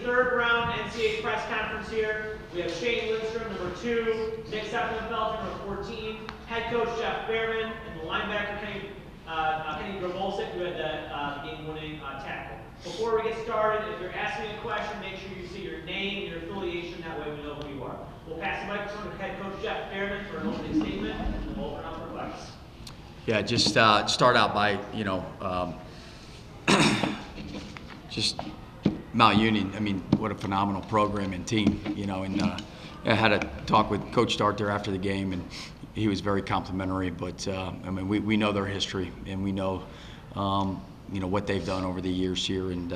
third round NCAA press conference here. We have Shane Lindstrom, number 2, Nick Semptimphelter, number 14, head coach Jeff Behrman, and the linebacker Kenny Grobolsek, who had the game-winning tackle. Before we get started, if you're asking a question, make sure you see your name, your affiliation, that way we know who you are. We'll pass the microphone to head coach Jeff Behrman for an opening statement, and then we'll open up for questions. Yeah, just start out by, just Mount Union. I mean, what a phenomenal program and team, and I had a talk with Coach Dart there after the game, and he was very complimentary. But we know their history, and we know, what they've done over the years here, and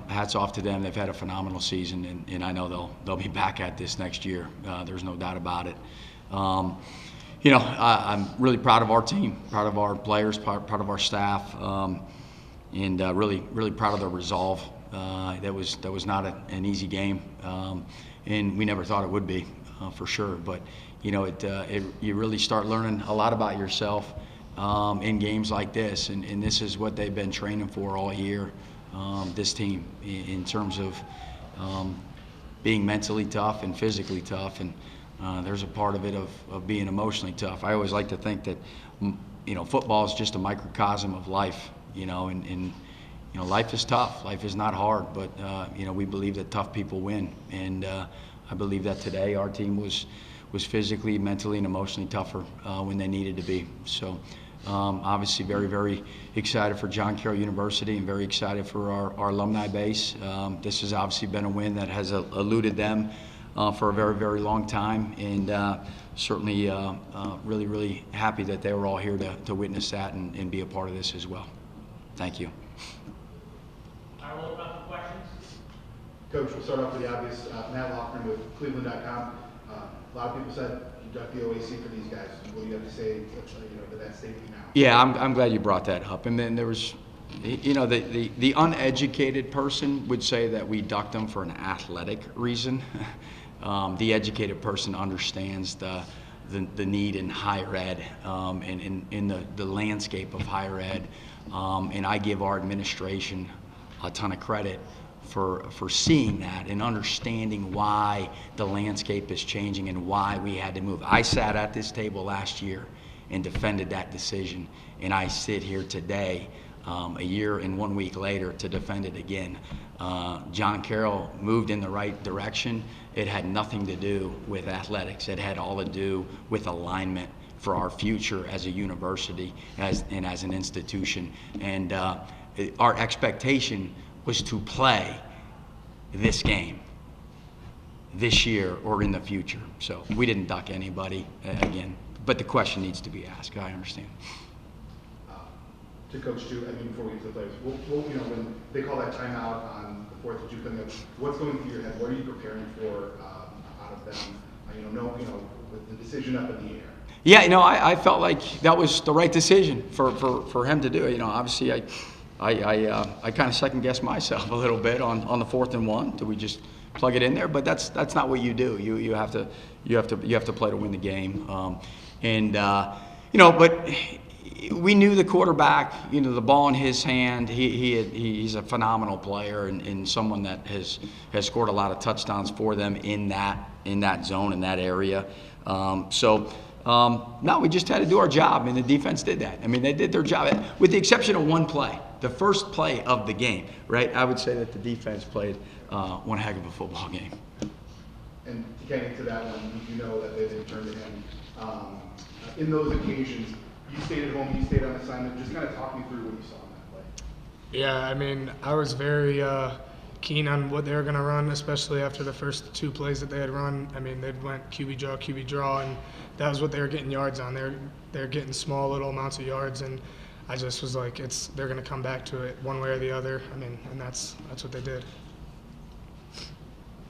hats off to them. They've had a phenomenal season, and I know they'll be back at this next year. There's no doubt about it. I'm really proud of our team, proud of our players, proud of our staff, and really proud of their resolve. That was not an easy game, and we never thought it would be, for sure. But you really start learning a lot about yourself in games like this, and this is what they've been training for all year. This team, in terms of being mentally tough and physically tough, and there's a part of it of being emotionally tough. I always like to think that football is just a microcosm of life, and life is tough. Life is not hard, but we believe that tough people win, and I believe that today our team was physically, mentally, and emotionally tougher when they needed to be. So obviously very, very excited for John Carroll University and very excited for our alumni base. This has obviously been a win that has eluded them for a very, very long time, and certainly really, really happy that they were all here to witness that and be a part of this as well. Thank you. I will open up for questions. Coach, we'll start off with the obvious. Matt Lochner with Cleveland.com. A lot of people said you ducked the OAC for these guys. What do you have to say to that statement now? Yeah, I'm glad you brought that up. And then there was, the uneducated person would say that we ducked them for an athletic reason. The educated person understands the need in higher ed and in the landscape of higher ed. And I give our administration a ton of credit for seeing that and understanding why the landscape is changing and why we had to move. I sat at this table last year and defended that decision, and I sit here today, a year and 1 week later, to defend it again. John Carroll moved in the right direction. It had nothing to do with athletics. It had all to do with alignment for our future as a university and as an institution. And our expectation was to play this game this year or in the future. So we didn't duck anybody again, but the question needs to be asked. I understand. To Coach Stu, before we get to the players, when they call that timeout on the 4th of June coming up, what's going through your head? What are you preparing for out of them? With the decision up in the air. Yeah, I felt like that was the right decision for him to do. Obviously I kind of second guessed myself a little bit on the 4th and 1. Do we just plug it in there? But that's not what you do. You have to play to win the game. But we knew the quarterback. The ball in his hand. He's a phenomenal player and someone that has scored a lot of touchdowns for them in that zone, in that area. No, we just had to do our job, and the defense did that. They did their job, with the exception of one play, the first play of the game, right? I would say that the defense played one heck of a football game. And getting to that one, you know that they turned to him. In those occasions, you stayed at home, you stayed on assignment. Just kind of talk me through what you saw in that play. Yeah, I was very keen on what they were going to run, especially after the first 2 plays that they had run. They went QB draw, and that was what they were getting yards on. They're getting small little amounts of yards, and I just was like, they're going to come back to it one way or the other. And that's what they did.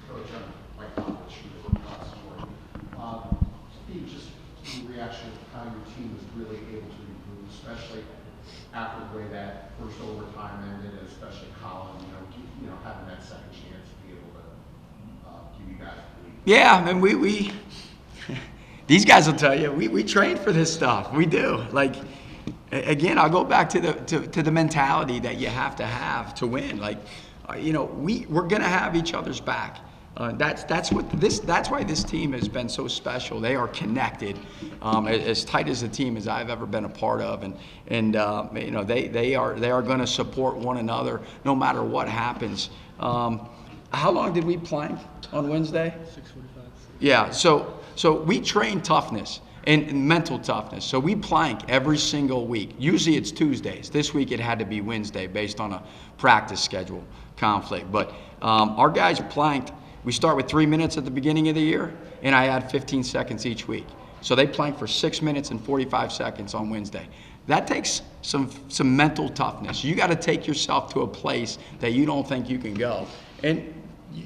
Coach, Mike Popovich from the Football Story. Steve, just in reaction to how your team was really able to improve, especially after the way that first overtime ended, especially Colin, having that second chance to be able to give you guys the lead. Yeah, we these guys will tell you we train for this stuff. We do. Again, I'll go back to the mentality that you have to win. we're going to have each other's back. That's why this team has been so special. They are connected, as tight as a team as I've ever been a part of, and they are going to support one another no matter what happens. How long did we plank on Wednesday? 6:45. Yeah. So we train toughness and mental toughness. So we plank every single week. Usually it's Tuesdays. This week it had to be Wednesday based on a practice schedule conflict. But our guys planked. We start with 3 minutes at the beginning of the year, and I add 15 seconds each week. So they plank for 6 minutes and 45 seconds on Wednesday. That takes some mental toughness. You got to take yourself to a place that you don't think you can go, and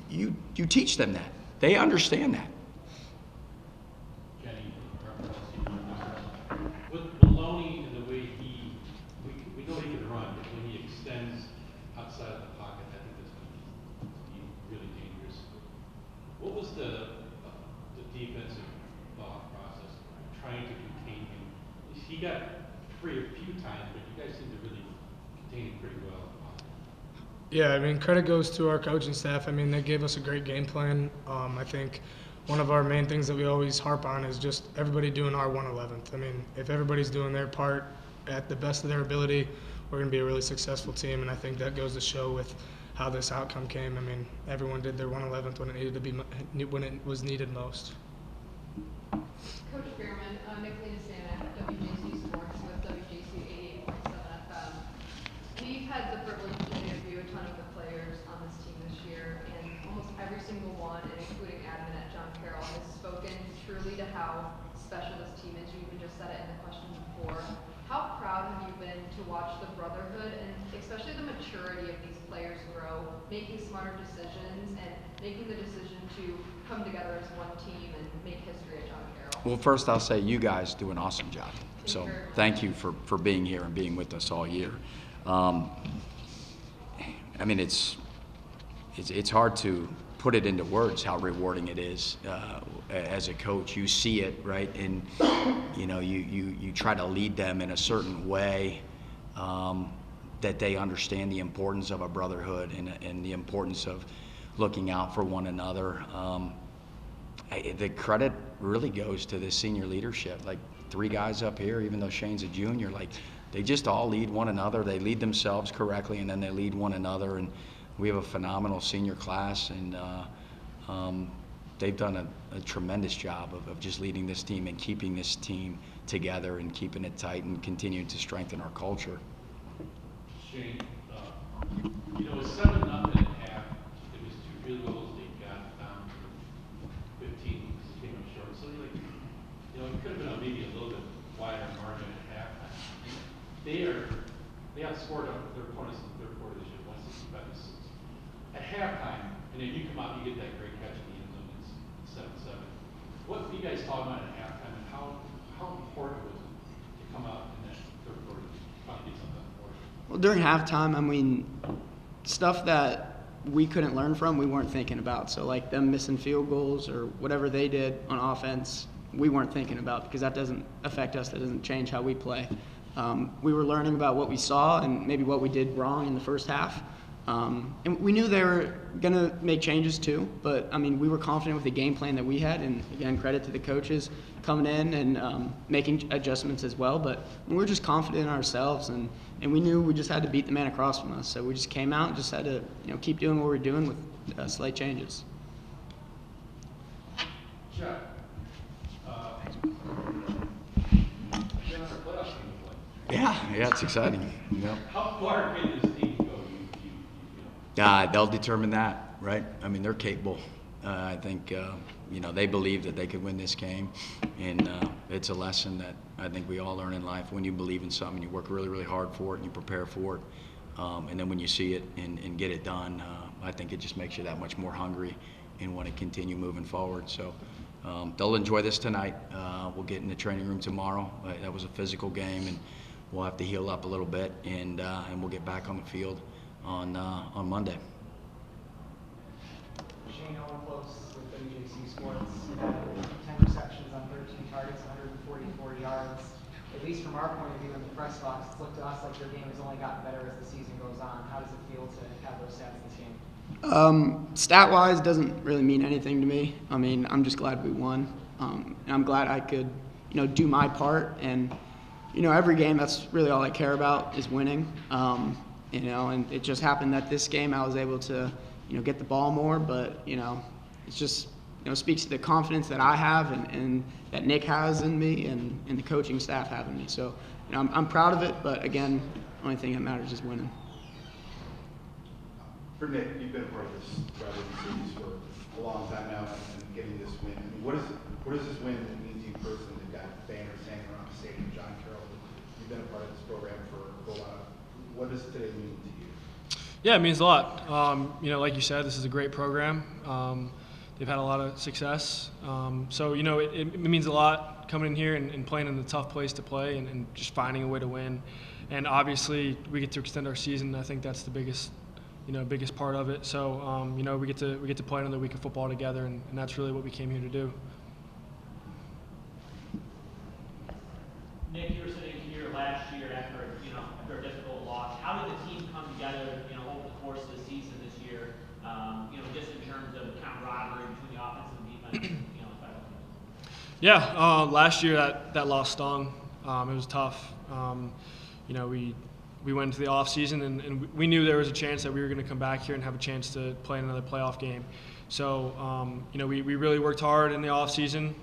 you teach them that. They understand that. Jenny, with Maloney and the way we know he can run, but when he extends outside of the pocket, I think that's going to be really dangerous. What was the defensive thought process trying to contain him? He got free a few times, but you guys seem to really contain him pretty well. Yeah, I mean, credit goes to our coaching staff. I mean, they gave us a great game plan. I think one of our main things that we always harp on is just everybody doing our 1/11th. I mean, if everybody's doing their part at the best of their ability, we're going to be a really successful team, and I think that goes to show with how this outcome came. I mean, everyone did their 1/11th when it needed to be, when it was needed most. Coach Behrman, Nick Lindstrom, WJCU Sports with WJCU 88.7 FM. We've had the privilege to interview a ton of the players on this team this year, and almost every single one, and including admin at John Carroll, has spoken truly to how special this team is. You even just said it in the question before. How proud have you been to watch the brotherhood and especially the maturity of these players grow, making smarter decisions and making the decision to come together as one team and make history at John Carroll? Well, first I'll say you guys do an awesome job. So thank you for being here and being with us all year. I mean, it's hard to put it into words how rewarding it is as a coach. You see it, right? And you try to lead them in a certain way that they understand the importance of a brotherhood and the importance of looking out for one another. The credit really goes to the senior leadership. Like 3 guys up here, even though Shane's a junior, like they just all lead one another. They lead themselves correctly, and then they lead one another. And we have a phenomenal senior class, and they've done a tremendous job of just leading this team and keeping this team together and keeping it tight and continuing to strengthen our culture. Shane, it was 7-0 at half. It was 2 field goals. They got down to 15 because they came up short. So it could have been maybe a little bit wider margin at halftime. They outscored their opponents in the third quarter this year, 165-6. At halftime, and then you come out and you get that great catch in the end zone. It's 7-7. What were you guys talking about at halftime, and how important was it to come out in that third quarter to finally get something important? Well, during halftime, I mean, stuff that we couldn't learn from, we weren't thinking about. So like them missing field goals or whatever they did on offense, we weren't thinking about because that doesn't affect us. That doesn't change how we play. We were learning about what we saw and maybe what we did wrong in the first half. And we knew they were going to make changes too, but I mean, we were confident with the game plan that we had, and again, credit to the coaches coming in and making adjustments as well. But we were just confident in ourselves, and we knew we just had to beat the man across from us. So we just came out and just had to keep doing what we're doing with slight changes. Jeff, Yeah, it's exciting. Yep. how far can this team go? You know? They'll determine that, right? I mean, they're capable. I think, they believe that they could win this game. And it's a lesson that I think we all learn in life. When you believe in something, you work really, really hard for it and you prepare for it. And then when you see it and get it done, I think it just makes you that much more hungry and want to continue moving forward. So they'll enjoy this tonight. We'll get in the training room tomorrow. That was a physical game, and we'll have to heal up a little bit, and we'll get back on the field on Monday. Shane Owen close with WJCU Sports. You had 10 receptions on 13 targets, 144 yards. At least from our point of view in the press box, it's looked to us like your game has only gotten better as the season goes on. How does it feel to have those stats this game? Stat-wise, doesn't really mean anything to me. I mean, I'm just glad we won. And I'm glad I could, do my part. And, every game, that's really all I care about is winning. And it just happened that this game I was able to, get the ball more. But, it's just, speaks to the confidence that I have and that Nick has in me and the coaching staff have in me. So, I'm proud of it. But, again, the only thing that matters is winning. For Nick, you've been a part of this rivalry series for a long time now, and getting this win. I mean, what does this win mean to you personally? You've got banners hanging around the stadium. John Carroll, you've been a part of this program for a while. What does today mean to you? Yeah, it means a lot. Like you said, this is a great program. They've had a lot of success. So it means a lot coming in here and playing in the tough place to play and just finding a way to win. And obviously, we get to extend our season. I think that's the biggest part of it. So, we get to play another week of football together, and that's really what we came here to do. Nick, you were sitting here last year after a difficult loss. How did the team come together, over the course of the season this year? Just in terms of camaraderie between the offense and the defense, special teams. Yeah, last year that loss stung. It was tough. We went into the off season and we knew there was a chance that we were going to come back here and have a chance to play another playoff game. So, we really worked hard in the off season.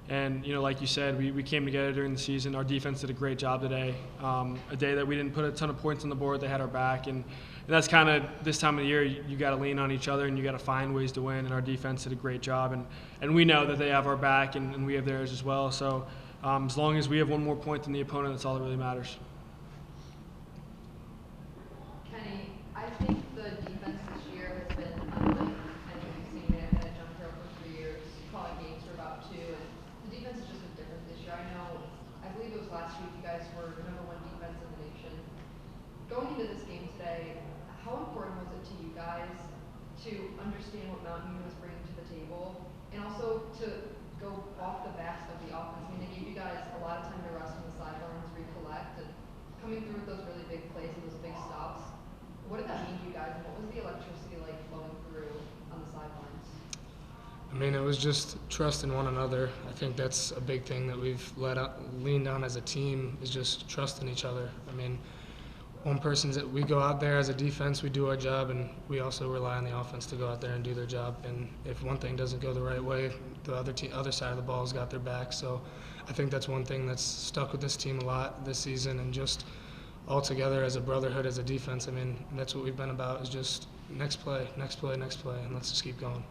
And, like you said, we came together during the season. Our defense did a great job today. A day that we didn't put a ton of points on the board, they had our back. And that's kind of this time of the year, you got to lean on each other and you got to find ways to win. And our defense did a great job. And we know that they have our back and we have theirs as well. So as long as we have one more point than the opponent, that's all that really matters. Kenny, I think the defense this year has been unlike anything we've seen. I've been at John Carroll for 3 years, calling games for about 2, and the defense has just been different this year. I believe it was last week you guys were the #1 defense in the nation. Going into this game today, how important was it to you guys to understand what Mountain View was bringing to the table, and also to go off the backs of the offense? I mean, they gave you guys a lot of time to rest on the sidelines, recollect, and coming through with those really big plays and those big stops. What did that mean to you guys, and what was the electricity like flowing through on the sidelines? I mean, it was just trust in one another. I think that's a big thing that we've leaned on as a team is just trust in each other. I mean, we go out there as a defense, we do our job, and we also rely on the offense to go out there and do their job. And if one thing doesn't go the right way, the other side of the ball's got their back. So I think that's one thing that's stuck with this team a lot this season, and just all together as a brotherhood, as a defense. I mean, that's what we've been about, is just next play, and let's just keep going.